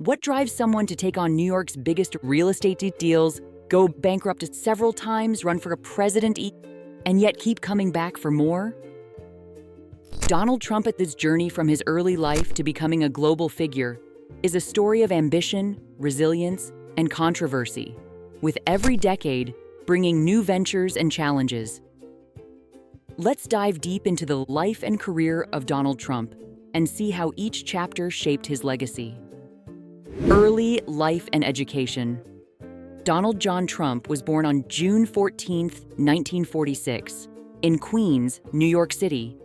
What drives someone to take on New York's biggest real estate deals, go bankrupt several times, run for a president, and yet keep coming back for more? Donald Trump, at this journey from his early life to becoming a global figure, is a story of ambition, resilience, and controversy, with every decade bringing new ventures and challenges. Let's dive deep into the life and career of Donald Trump and see how each chapter shaped his legacy. Early life and education. Donald John Trump was born on June 14, 1946, in Queens, New York City.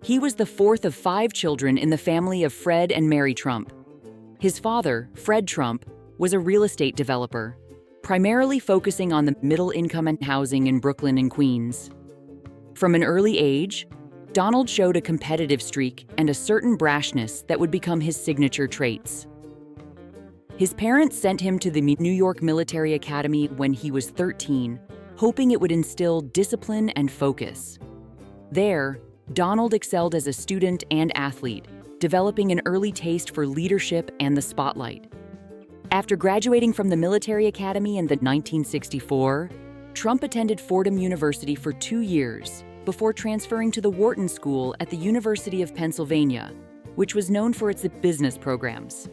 He was the fourth of 5 children in the family of Fred and Mary Trump. His father, Fred Trump, was a real estate developer, primarily focusing on the middle-income and housing in Brooklyn and Queens. From an early age, Donald showed a competitive streak and a certain brashness that would become his signature traits. His parents sent him to the New York Military Academy when he was 13, hoping it would instill discipline and focus. There, Donald excelled as a student and athlete, developing an early taste for leadership and the spotlight. After graduating from the Military Academy in 1964, Trump attended Fordham University for 2 years before transferring to the Wharton School at the University of Pennsylvania, which was known for its business programs.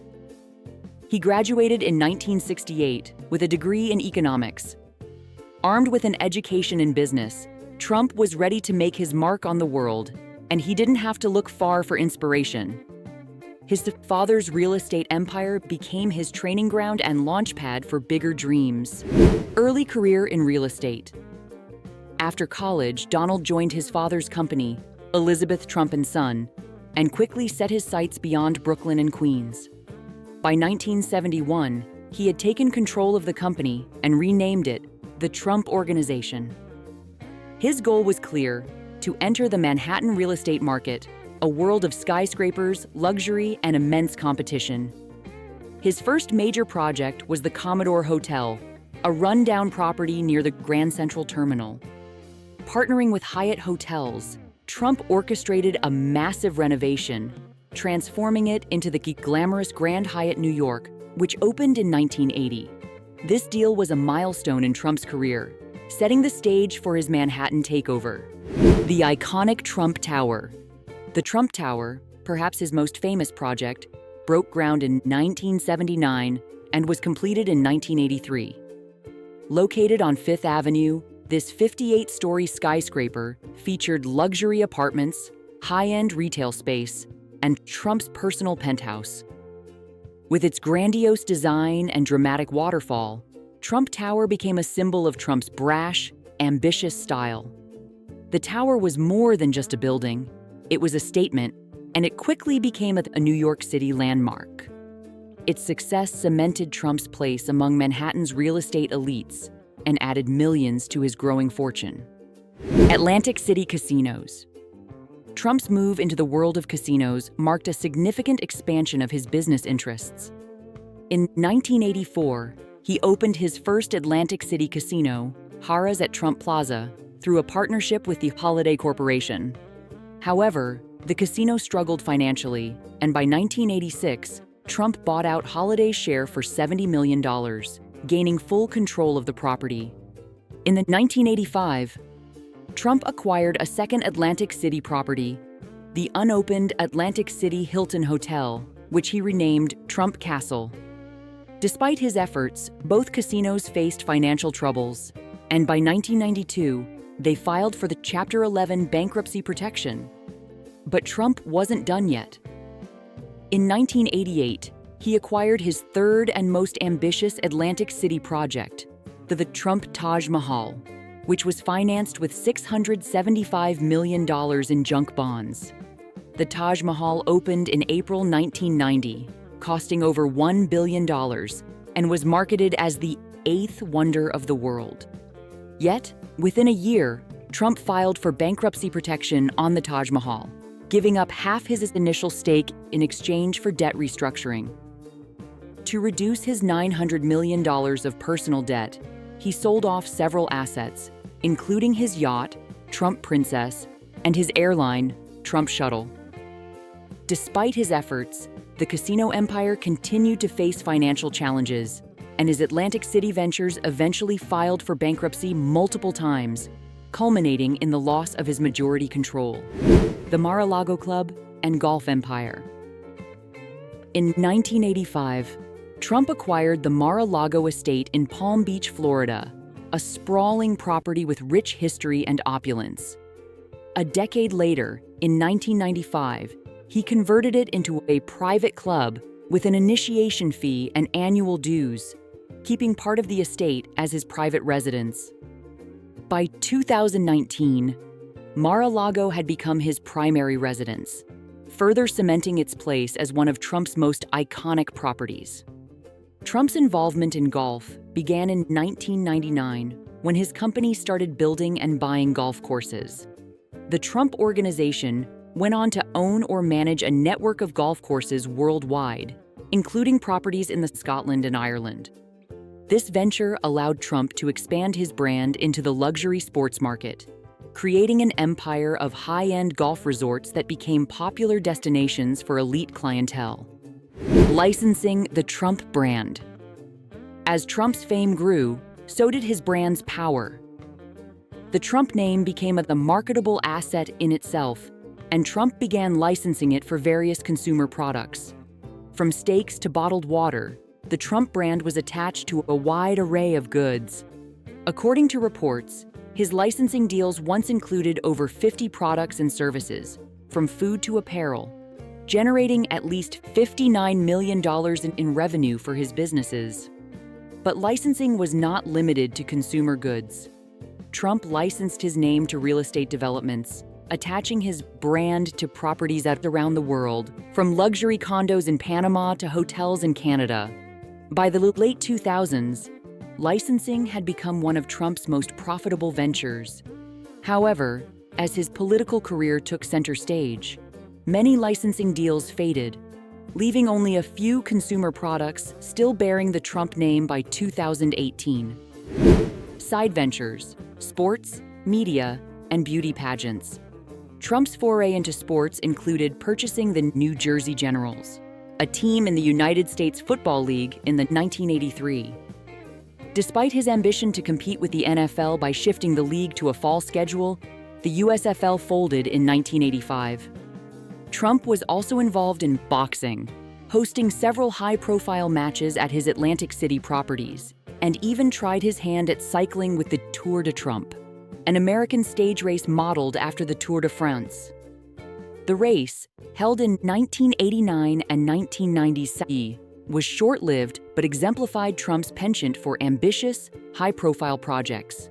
He graduated in 1968 with a degree in economics. Armed with an education in business, Trump was ready to make his mark on the world, and he didn't have to look far for inspiration. His father's real estate empire became his training ground and launchpad for bigger dreams. Early career in real estate. After college, Donald joined his father's company, Elizabeth Trump & Son, and quickly set his sights beyond Brooklyn and Queens. By 1971, he had taken control of the company and renamed it the Trump Organization. His goal was clear: to enter the Manhattan real estate market, a world of skyscrapers, luxury, and immense competition. His first major project was the Commodore Hotel, a rundown property near the Grand Central Terminal. Partnering with Hyatt Hotels, Trump orchestrated a massive renovation, transforming it into the glamorous Grand Hyatt New York, which opened in 1980. This deal was a milestone in Trump's career, setting the stage for his Manhattan takeover. The iconic Trump Tower. The Trump Tower, perhaps his most famous project, broke ground in 1979 and was completed in 1983. Located on Fifth Avenue, this 58-story skyscraper featured luxury apartments, high-end retail space, and Trump's personal penthouse. With its grandiose design and dramatic waterfall, Trump Tower became a symbol of Trump's brash, ambitious style. The tower was more than just a building. It was a statement, and it quickly became a New York City landmark. Its success cemented Trump's place among Manhattan's real estate elites and added millions to his growing fortune. Atlantic City casinos. Trump's move into the world of casinos marked a significant expansion of his business interests. In 1984, he opened his first Atlantic City casino, Harrah's at Trump Plaza, through a partnership with the Holiday Corporation. However, the casino struggled financially, and by 1986, Trump bought out Holiday's share for $70 million, gaining full control of the property. In 1985, Trump acquired a second Atlantic City property, the unopened Atlantic City Hilton Hotel, which he renamed Trump Castle. Despite his efforts, both casinos faced financial troubles, and by 1992, they filed for the Chapter 11 bankruptcy protection. But Trump wasn't done yet. In 1988, he acquired his third and most ambitious Atlantic City project, the Trump Taj Mahal, which was financed with $675 million in junk bonds. The Taj Mahal opened in April 1990, costing over $1 billion, and was marketed as the 8th wonder of the world. Yet, within a year, Trump filed for bankruptcy protection on the Taj Mahal, giving up half his initial stake in exchange for debt restructuring. To reduce his $900 million of personal debt, he sold off several assets, including his yacht, Trump Princess, and his airline, Trump Shuttle. Despite his efforts, the casino empire continued to face financial challenges, and his Atlantic City ventures eventually filed for bankruptcy multiple times, culminating in the loss of his majority control. The Mar-a-Lago Club and Golf Empire. In 1985, Trump acquired the Mar-a-Lago estate in Palm Beach, Florida, a sprawling property with rich history and opulence. A decade later, in 1995, he converted it into a private club with an initiation fee and annual dues, keeping part of the estate as his private residence. By 2019, Mar-a-Lago had become his primary residence, further cementing its place as one of Trump's most iconic properties. Trump's involvement in golf began in 1999 when his company started building and buying golf courses. The Trump Organization went on to own or manage a network of golf courses worldwide, including properties in Scotland and Ireland. This venture allowed Trump to expand his brand into the luxury sports market, creating an empire of high-end golf resorts that became popular destinations for elite clientele. Licensing the Trump brand. As Trump's fame grew, so did his brand's power. The Trump name became a marketable asset in itself, and Trump began licensing it for various consumer products. From steaks to bottled water, the Trump brand was attached to a wide array of goods. According to reports, his licensing deals once included over 50 products and services, from food to apparel, generating at least $59 million in revenue for his businesses. But licensing was not limited to consumer goods. Trump licensed his name to real estate developments, attaching his brand to properties around the world, from luxury condos in Panama to hotels in Canada. By the late 2000s, licensing had become one of Trump's most profitable ventures. However, as his political career took center stage, many licensing deals faded, leaving only a few consumer products still bearing the Trump name by 2018. Side ventures, sports, media, and beauty pageants. Trump's foray into sports included purchasing the New Jersey Generals, a team in the United States Football League in 1983. Despite his ambition to compete with the NFL by shifting the league to a fall schedule, the USFL folded in 1985. Trump was also involved in boxing, hosting several high-profile matches at his Atlantic City properties, and even tried his hand at cycling with the Tour de Trump, an American stage race modeled after the Tour de France. The race, held in 1989 and 1997, was short-lived but exemplified Trump's penchant for ambitious, high-profile projects.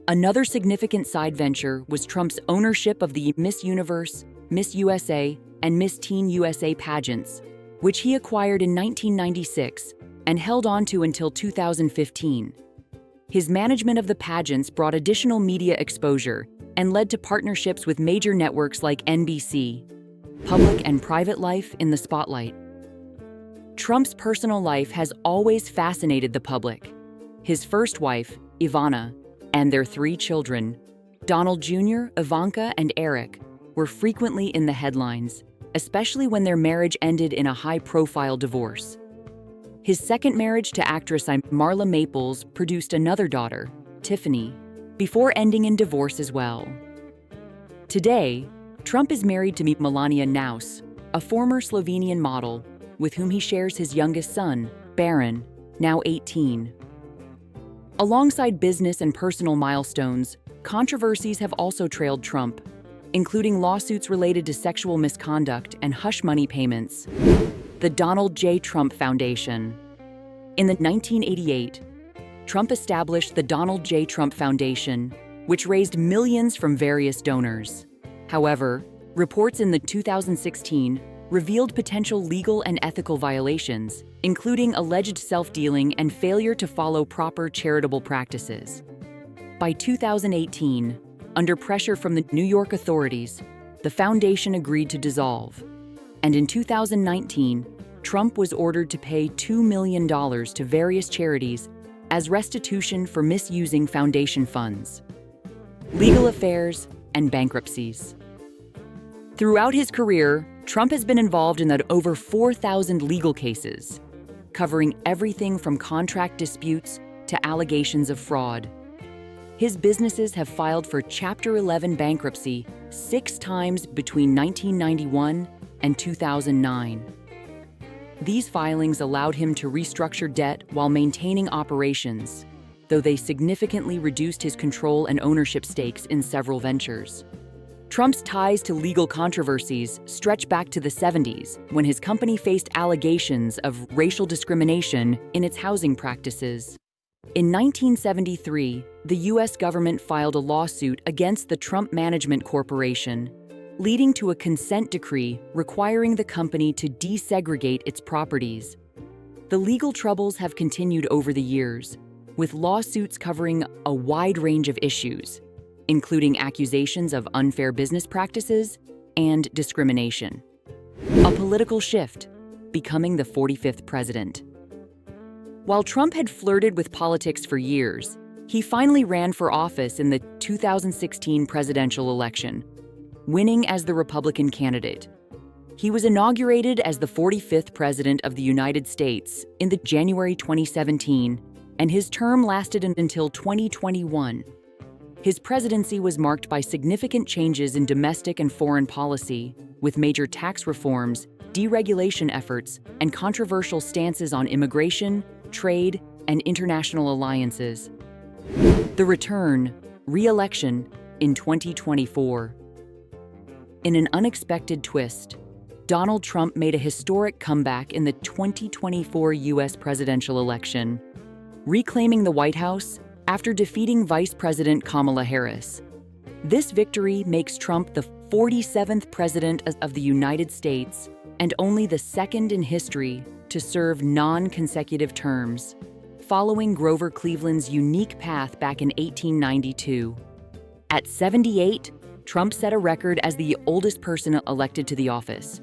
Another significant side venture was Trump's ownership of the Miss Universe, Miss USA, and Miss Teen USA pageants, which he acquired in 1996 and held on to until 2015. His management of the pageants brought additional media exposure and led to partnerships with major networks like NBC. Public and private life in the spotlight. Trump's personal life has always fascinated the public. His first wife, Ivana, and their 3 children, Donald Jr., Ivanka, and Eric, were frequently in the headlines, especially when their marriage ended in a high-profile divorce. His second marriage to actress Marla Maples produced another daughter, Tiffany, before ending in divorce as well. Today, Trump is married to Melania Naus, a former Slovenian model, with whom he shares his youngest son, Baron, now 18. Alongside business and personal milestones, controversies have also trailed Trump, including lawsuits related to sexual misconduct and hush money payments. The Donald J. Trump Foundation. In 1988, Trump established the Donald J. Trump Foundation, which raised millions from various donors. However, reports in 2016 revealed potential legal and ethical violations, including alleged self-dealing and failure to follow proper charitable practices. By 2018, under pressure from the New York authorities, the foundation agreed to dissolve. And in 2019, Trump was ordered to pay $2 million to various charities as restitution for misusing foundation funds. Legal affairs and bankruptcies. Throughout his career, Trump has been involved in over 4,000 legal cases, covering everything from contract disputes to allegations of fraud. His businesses have filed for Chapter 11 bankruptcy 6 times between 1991 and 2009. These filings allowed him to restructure debt while maintaining operations, though they significantly reduced his control and ownership stakes in several ventures. Trump's ties to legal controversies stretch back to the 70s, when his company faced allegations of racial discrimination in its housing practices. In 1973, the U.S. government filed a lawsuit against the Trump Management Corporation, leading to a consent decree requiring the company to desegregate its properties. The legal troubles have continued over the years, with lawsuits covering a wide range of issues, including accusations of unfair business practices and discrimination. A political shift, becoming the 45th president. While Trump had flirted with politics for years, he finally ran for office in the 2016 presidential election, winning as the Republican candidate. He was inaugurated as the 45th president of the United States in January 2017, and his term lasted until 2021. His presidency was marked by significant changes in domestic and foreign policy, with major tax reforms, deregulation efforts, and controversial stances on immigration, trade, and international alliances. The return, re-election, in 2024. In an unexpected twist, Donald Trump made a historic comeback in the 2024 U.S. presidential election, reclaiming the White House after defeating Vice President Kamala Harris. This victory makes Trump the 47th president of the United States and only the second in history to serve non-consecutive terms, following Grover Cleveland's unique path back in 1892. At 78, Trump set a record as the oldest person elected to the office.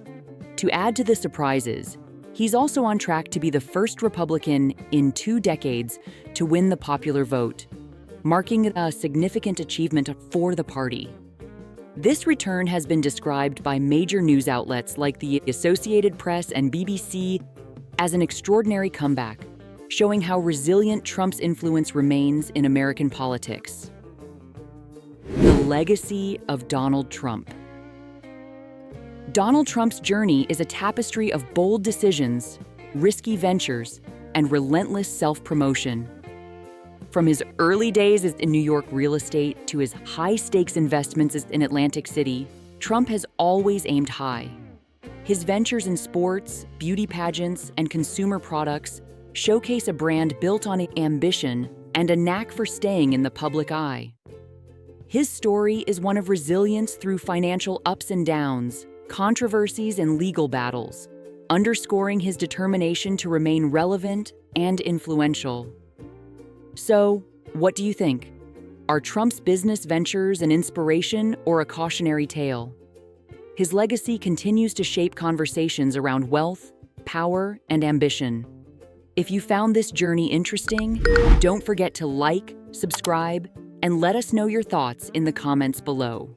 To add to the surprises, he's also on track to be the first Republican in 2 decades to win the popular vote, marking a significant achievement for the party. This return has been described by major news outlets like the Associated Press and BBC as an extraordinary comeback, showing how resilient Trump's influence remains in American politics. The legacy of Donald Trump. Donald Trump's journey is a tapestry of bold decisions, risky ventures, and relentless self-promotion. From his early days in New York real estate to his high-stakes investments in Atlantic City, Trump has always aimed high. His ventures in sports, beauty pageants, and consumer products showcase a brand built on ambition and a knack for staying in the public eye. His story is one of resilience through financial ups and downs, controversies, and legal battles, underscoring his determination to remain relevant and influential. So, what do you think? Are Trump's business ventures an inspiration or a cautionary tale? His legacy continues to shape conversations around wealth, power, and ambition. If you found this journey interesting, don't forget to like, subscribe, and let us know your thoughts in the comments below.